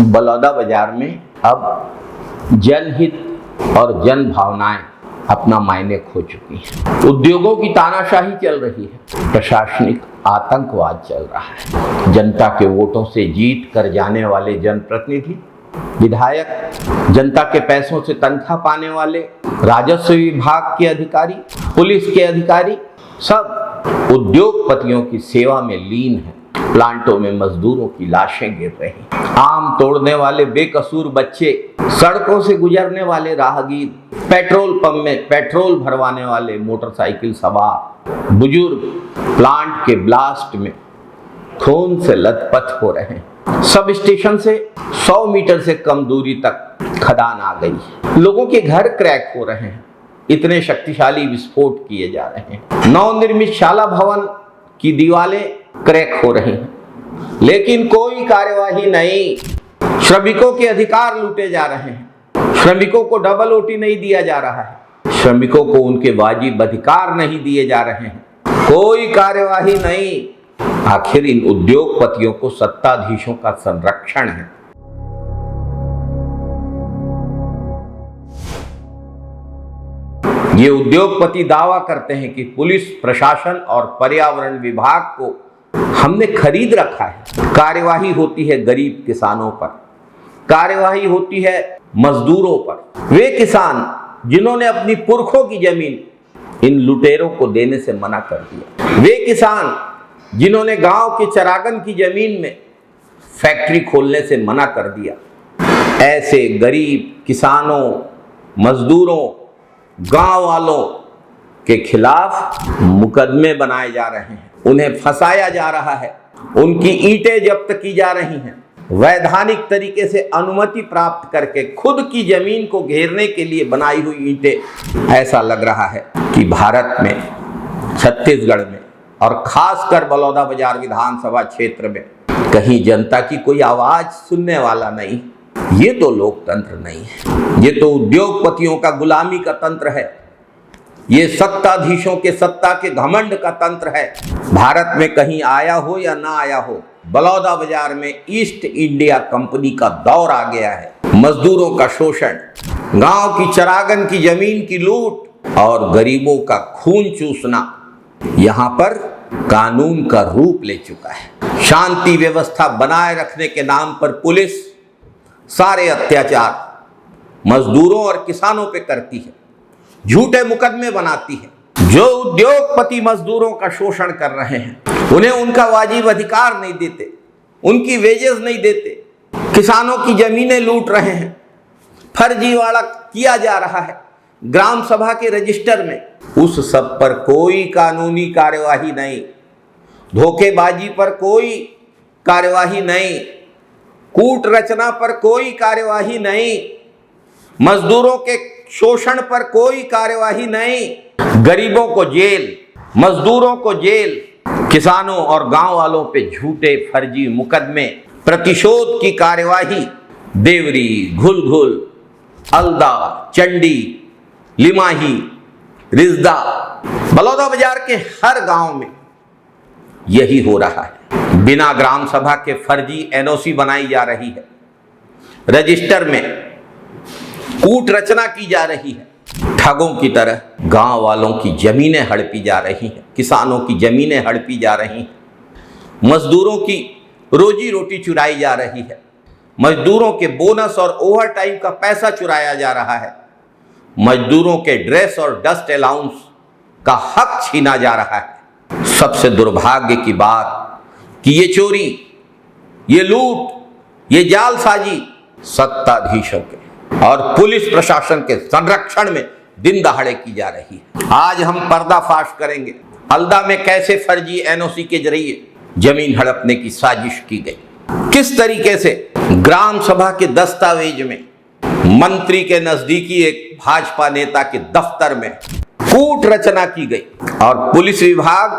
बलौदा बाजार में अब जनहित और जन भावनाएं अपना मायने खो चुकी हैं। उद्योगों की तानाशाही चल रही है, प्रशासनिक आतंकवाद चल रहा है। जनता के वोटों से जीत कर जाने वाले जनप्रतिनिधि, विधायक, जनता के पैसों से तनख्वाह पाने वाले राजस्व विभाग के अधिकारी, पुलिस के अधिकारी, सब उद्योगपतियों की सेवा में लीन हैं। प्लांटों में मजदूरों की लाशें गिर रही, आम तोड़ने वाले बेकसूर बच्चे, सड़कों से गुजरने वाले राहगीर, पेट्रोल पंप में पेट्रोल भरवाने वाले मोटरसाइकिल सवार, बुजुर्ग प्लांट के ब्लास्ट में खून से लथपथ हो रहे हैं। सब स्टेशन से 100 मीटर से कम दूरी तक खदान आ गई। लोगों के घर क्रैक हो रहे हैं, इतने शक्तिशाली विस्फोट किए जा रहे हैं। नवनिर्मित शाला भवन की दीवारें क्रैक हो रही हैं, लेकिन कोई कार्यवाही नहीं। श्रमिकों के अधिकार लूटे जा रहे हैं, श्रमिकों को डबल ओटी नहीं दिया जा रहा है, श्रमिकों को उनके वाजिब अधिकार नहीं दिए जा रहे हैं, कोई कार्यवाही नहीं। आखिर इन उद्योगपतियों को सत्ताधीशों का संरक्षण है। ये उद्योगपति दावा करते हैं कि पुलिस प्रशासन और पर्यावरण विभाग को हमने खरीद रखा है। कार्यवाही होती है गरीब किसानों पर, कार्यवाही होती है मजदूरों पर। वे किसान जिन्होंने अपनी पुरखों की जमीन इन लुटेरों को देने से मना कर दिया, वे किसान जिन्होंने गांव के चरागन की जमीन में फैक्ट्री खोलने से मना कर दिया, ऐसे गरीब किसानों, मजदूरों, गांव वालों के खिलाफ मुकदमे बनाए जा रहे हैं, उन्हें फंसाया जा रहा है, उनकी ईंटें जब्त की जा रही हैं। वैधानिक तरीके से अनुमति प्राप्त करके खुद की जमीन को घेरने के लिए बनाई हुई ईंटें। ऐसा लग रहा है कि भारत में, छत्तीसगढ़ में और खासकर बलौदा बाजार विधानसभा क्षेत्र में कहीं जनता की कोई आवाज सुनने वाला नहीं। ये तो लोकतंत्र नहीं है, ये तो उद्योगपतियों का गुलामी का तंत्र है, ये सत्ताधीशों के सत्ता के घमंड का तंत्र है। भारत में कहीं आया हो या ना आया हो, बलौदा बाजार में ईस्ट इंडिया कंपनी का दौर आ गया है। मजदूरों का शोषण, गांव की चरागन की जमीन की लूट और गरीबों का खून चूसना यहाँ पर कानून का रूप ले चुका है। शांति व्यवस्था बनाए रखने के नाम पर पुलिस सारे अत्याचार मजदूरों और किसानों पे करती है, झूठे मुकदमे बनाती है। जो उद्योगपति मजदूरों का शोषण कर रहे हैं, उन्हें उनका वाजिब अधिकार नहीं देते, उनकी वेजेस नहीं देते, किसानों की जमीनें लूट रहे हैं, फर्जीवाड़ा किया जा रहा है ग्राम सभा के रजिस्टर में, उस सब पर कोई कानूनी कार्यवाही नहीं, धोखेबाजी पर कोई कार्यवाही नहीं, कूट रचना पर कोई कार्यवाही नहीं, मजदूरों के शोषण पर कोई कार्यवाही नहीं। गरीबों को जेल, मजदूरों को जेल, किसानों और गांव वालों पे झूठे फर्जी मुकदमे, प्रतिशोध की कार्यवाही। देवरी, घुलघुल, अलदा, चंडी, लिमाही, रिजदा, बलौदा बाजार के हर गांव में यही हो रहा है। बिना ग्राम सभा के फर्जी एनओसी बनाई जा रही है, रजिस्टर में कूट रचना की जा रही है, ठगों की तरह गांव वालों की जमीनें हड़पी जा रही हैं, किसानों की जमीनें हड़पी जा रही हैं, मजदूरों की रोजी रोटी चुराई जा रही है, मजदूरों के बोनस और ओवर टाइम का पैसा चुराया जा रहा है, मजदूरों के ड्रेस और डस्ट अलाउंस का हक छीना जा रहा है। सबसे दुर्भाग्य की बात कि ये चोरी, ये लूट, ये जालसाजी सत्ताधीशों के और पुलिस प्रशासन के संरक्षण में दिन दहाड़े की जा रही है। आज हम पर्दाफाश करेंगे हल्दा में कैसे फर्जी एनओसी के जरिए जमीन हड़पने की साजिश की गई, किस तरीके से ग्राम सभा के दस्तावेज में मंत्री के नजदीकी एक भाजपा नेता के दफ्तर में कूट रचना की गई और पुलिस विभाग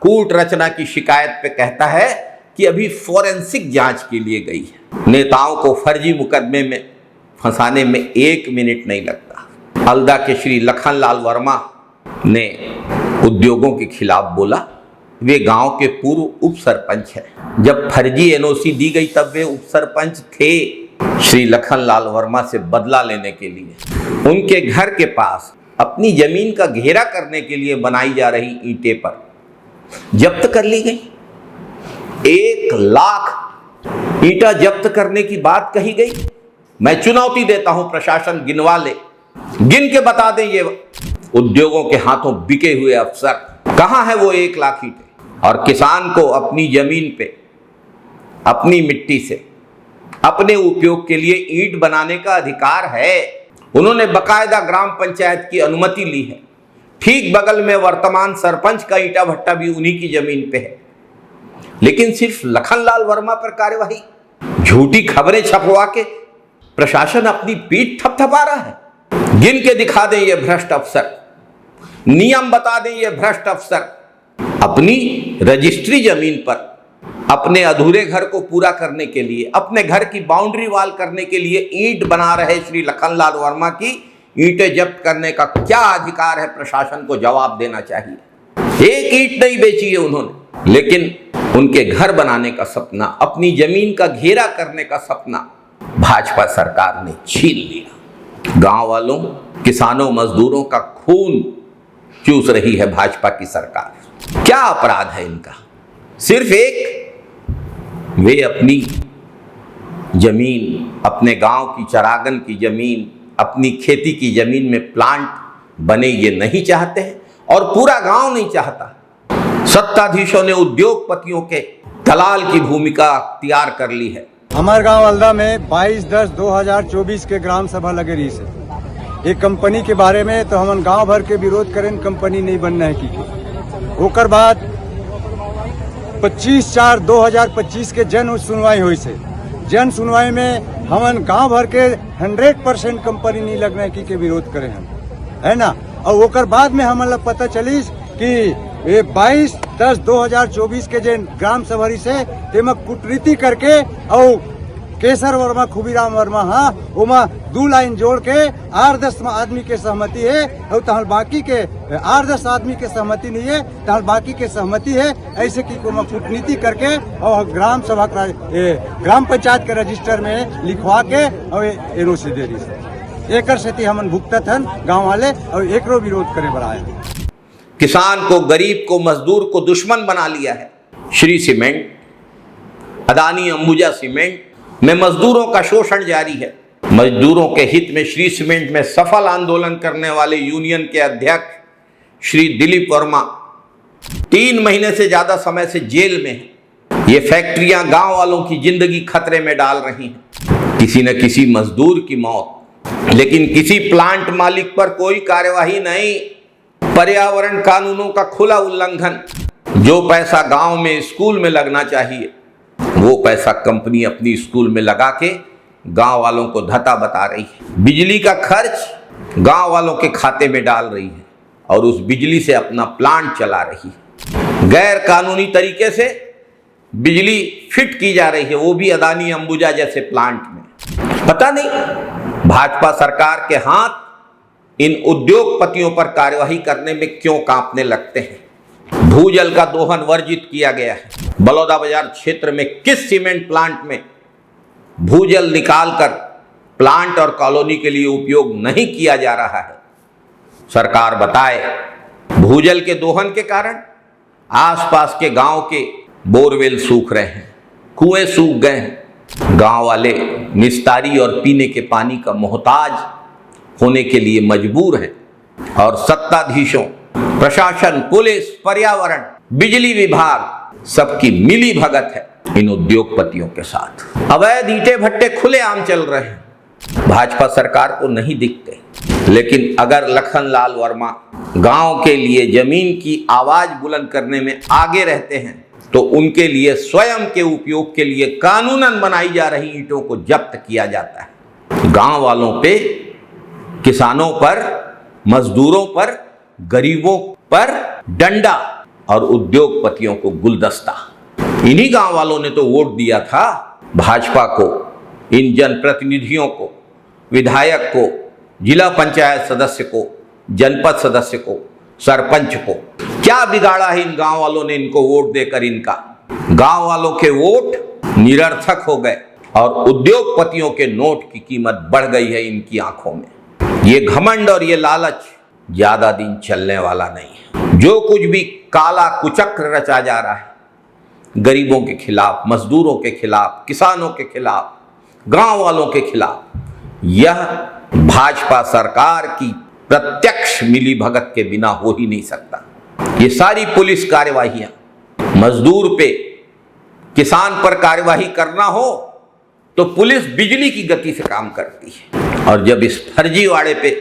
कूट रचना की शिकायत पे कहता है कि अभी फोरेंसिक जांच के लिए गई है। नेताओं को फर्जी मुकदमे में फंसाने में 1 मिनट नहीं लगता। हल्दा के श्री लखनलाल वर्मा ने उद्योगों के खिलाफ बोला। वे गांव के पूर्व उप सरपंच हैं। जब फर्जी एनओसी दी गई तब वे उप सरपंच थे। श्री लखनलाल वर्मा से बदला लेने के लिए उनके घर के पास अपनी जमीन का घेरा करने के लिए बनाई जा रही ईंटें पर जब्त कर ली गई। 1 लाख ईंटा जब्त करने की बात कही गई। मैं चुनौती देता हूं, प्रशासन गिनवा ले, गिन के बता दें ये उद्योगों के हाथों बिके हुए अफसर कहां है वो 1 लाख ईंटें। और किसान को अपनी जमीन पे अपनी मिट्टी से अपने उपयोग के लिए ईंट बनाने का अधिकार है। उन्होंने बकायदा ग्राम पंचायत की अनुमति ली है। ठीक बगल में वर्तमान सरपंच का ईंटा भट्टा भी उन्हीं की जमीन पे है। लेकिन सिर्फ लखनलाल वर्मा पर कार्यवाही, झूठी खबरें छपवा के प्रशासन अपनी पीठ थपथपा रहा है। गिन के दिखा दें ये भ्रष्ट अफसर, नियम बता दें ये भ्रष्ट अफसर। अपनी रजिस्ट्री जमीन पर अपने अधूरे घर को पूरा करने के लिए, अपने घर की बाउंड्री वॉल करने के लिए ईंट बना रहे श्री लखनलाल वर्मा की ईंटें जब्त करने का क्या अधिकार है? प्रशासन को जवाब देना चाहिए। 1 ईंट नहीं बेची है उन्होंने, लेकिन उनके घर बनाने का सपना, अपनी जमीन का घेरा करने का सपना भाजपा सरकार ने छीन लिया। गांव वालों, किसानों, मजदूरों का खून चूस रही है भाजपा की सरकार। क्या अपराध है इनका? सिर्फ एक, वे अपनी जमीन, अपने गांव की चरागन की जमीन, अपनी खेती की जमीन में प्लांट बने ये नहीं चाहते हैं और पूरा गांव नहीं चाहता। सत्ताधीशों ने उद्योगपतियों के दलाल की भूमिका अख्तियार कर ली है। हमारे गांव हल्दा में 22/10/2024 के ग्राम सभा लगे रही से एक कंपनी के बारे में, तो हमन गांव भर के विरोध करें, कंपनी नहीं बनना है की। ओकर बाद 25/4/2025 के जन सुनवाई हुई से, जन सुनवाई में हमन गांव भर के 100% कंपनी नहीं लगना है की के विरोध करें हम, है ना। और ओकर बाद में हमन लोग पता चली कि 22/10/2024 के जे ग्राम सभा से तेमा कूटनीति करके और केसर वर्मा, खुबीराम वर्मा, हाँ ओमा 2 लाइन जोड़ के 8-10 आदमी के सहमति है और तहल बाकी के 8-10 आदमी के सहमति नहीं है, तहल बाकी के सहमति है। ऐसे की कूटनीति करके और ग्राम सभा ग्राम पंचायत के रजिस्टर में लिखवा के और एनओसी दे रही। एक सेती हमन भुगतत हन गाँव वाले और एकरो विरोध करे बढ़ाए। किसान को, गरीब को, मजदूर को दुश्मन बना लिया है। श्री सीमेंट, अदानी अंबुजा सीमेंट में मजदूरों का शोषण जारी है। मजदूरों के हित में श्री सीमेंट में सफल आंदोलन करने वाले यूनियन के अध्यक्ष श्री दिलीप वर्मा 3 महीने से ज्यादा समय से जेल में हैं। ये फैक्ट्रियां गांव वालों की जिंदगी खतरे में डाल रही हैं। किसी न किसी मजदूर की मौत, लेकिन किसी प्लांट मालिक पर कोई कार्यवाही नहीं। पर्यावरण कानूनों का खुला उल्लंघन। जो पैसा गांव में, स्कूल में लगना चाहिए, वो पैसा कंपनी अपनी स्कूल में लगा के गांव वालों को धता बता रही है। बिजली का खर्च गांव वालों के खाते में डाल रही है और उस बिजली से अपना प्लांट चला रही है। गैर कानूनी तरीके से बिजली फिट की जा रही है, वो भी अदानी अंबुजा जैसे प्लांट में। पता नहीं भाजपा सरकार के हाथ इन उद्योगपतियों पर कार्यवाही करने में क्यों कांपने लगते हैं। भूजल का दोहन वर्जित किया गया है। बलौदा बाजार क्षेत्र में किस सीमेंट प्लांट में भूजल निकालकर प्लांट और कॉलोनी के लिए उपयोग नहीं किया जा रहा है? सरकार बताए। भूजल के दोहन के कारण आसपास के गांव के बोरवेल सूख रहे हैं, कुएं सूख गए हैं। गांव वाले निस्तारी और पीने के पानी का मोहताज होने के लिए मजबूर हैं और सत्ताधीशों, प्रशासन, पुलिस, पर्यावरण, बिजली विभाग सबकी मिली भगत है इन उद्योगपतियों के साथ। अवैध ईंटें भट्टे खुलेआम चल रहे हैं, भाजपा सरकार को नहीं दिखते। लेकिन अगर लखनलाल वर्मा गांव के लिए जमीन की आवाज बुलंद करने में आगे रहते हैं तो उनके लिए स्वयं के उपयोग के लिए कानूनन बनाई जा रही ईंटों को जब्त किया जाता है। गांव वालों पे, किसानों पर, मजदूरों पर, गरीबों पर डंडा और उद्योगपतियों को गुलदस्ता। इन्हीं गांव वालों ने तो वोट दिया था भाजपा को, इन जनप्रतिनिधियों को, विधायक को, जिला पंचायत सदस्य को, जनपद सदस्य को, सरपंच को। क्या बिगाड़ा है इन गांव वालों ने इनको वोट देकर? इनका गांव वालों के वोट निरर्थक हो गए। और उद्योगपतियों के नोट की कीमत बढ़ गई है इनकी आंखों में। ये घमंड और ये लालच ज्यादा दिन चलने वाला नहीं है। जो कुछ भी काला कुचक्र रचा जा रहा है गरीबों के खिलाफ, मजदूरों के खिलाफ, किसानों के खिलाफ, गांव वालों के खिलाफ, यह भाजपा सरकार की प्रत्यक्ष मिलीभगत के बिना हो ही नहीं सकता। ये सारी पुलिस कार्यवाहियां, मजदूर पे, किसान पर कार्यवाही करना हो तो पुलिस बिजली की गति से काम करती है, और जब इस फर्जीवाड़े पे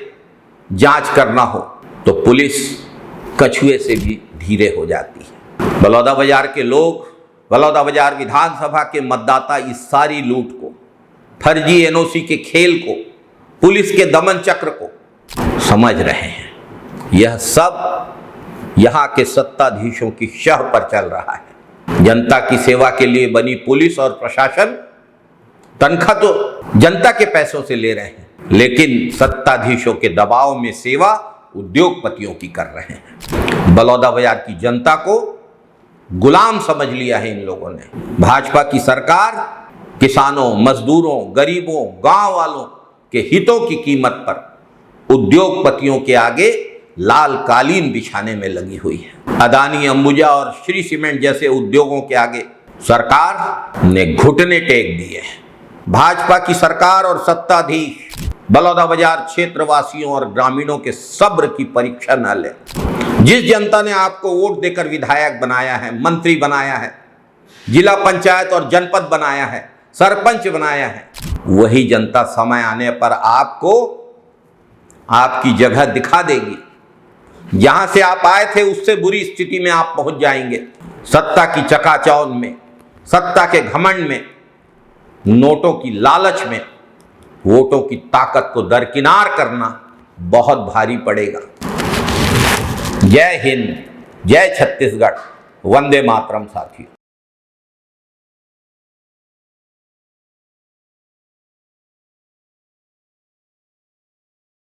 जांच करना हो तो पुलिस कछुए से भी धीरे हो जाती है। बलौदाबाजार के लोग, बलौदाबाजार विधानसभा के मतदाता इस सारी लूट को, फर्जी एनओसी के खेल को, पुलिस के दमन चक्र को समझ रहे हैं। यह सब यहाँ के सत्ताधीशों की शह पर चल रहा है। जनता की सेवा के लिए बनी पुलिस और प्रशासन तनख्वाह तो जनता के पैसों से ले रहे हैं, लेकिन सत्ताधीशों के दबाव में सेवा उद्योगपतियों की कर रहे हैं। बलौदाबाजार की जनता को गुलाम समझ लिया है इन लोगों ने। भाजपा की सरकार किसानों, मजदूरों, गरीबों, गांव वालों के हितों की कीमत पर उद्योगपतियों के आगे लाल कालीन बिछाने में लगी हुई है। अदानी, अंबुजा और श्री सीमेंट जैसे उद्योगों के आगे सरकार ने घुटने टेक दिए हैं। भाजपा की सरकार और सत्ताधीश बलौदाबाजार क्षेत्रवासियों और ग्रामीणों के सब्र की परीक्षा न ले। जिस जनता ने आपको वोट देकर विधायक बनाया है, मंत्री बनाया है, जिला पंचायत और जनपद बनाया है, सरपंच बनाया है, वही जनता समय आने पर आपको आपकी जगह दिखा देगी। जहां से आप आए थे उससे बुरी स्थिति में आप पहुंच जाएंगे। सत्ता की चकाचौंध में, सत्ता के घमंड में, नोटों की लालच में वोटों की ताकत को दरकिनार करना बहुत भारी पड़ेगा। जय हिंद, जय छत्तीसगढ़, वंदे मातरम साथियों।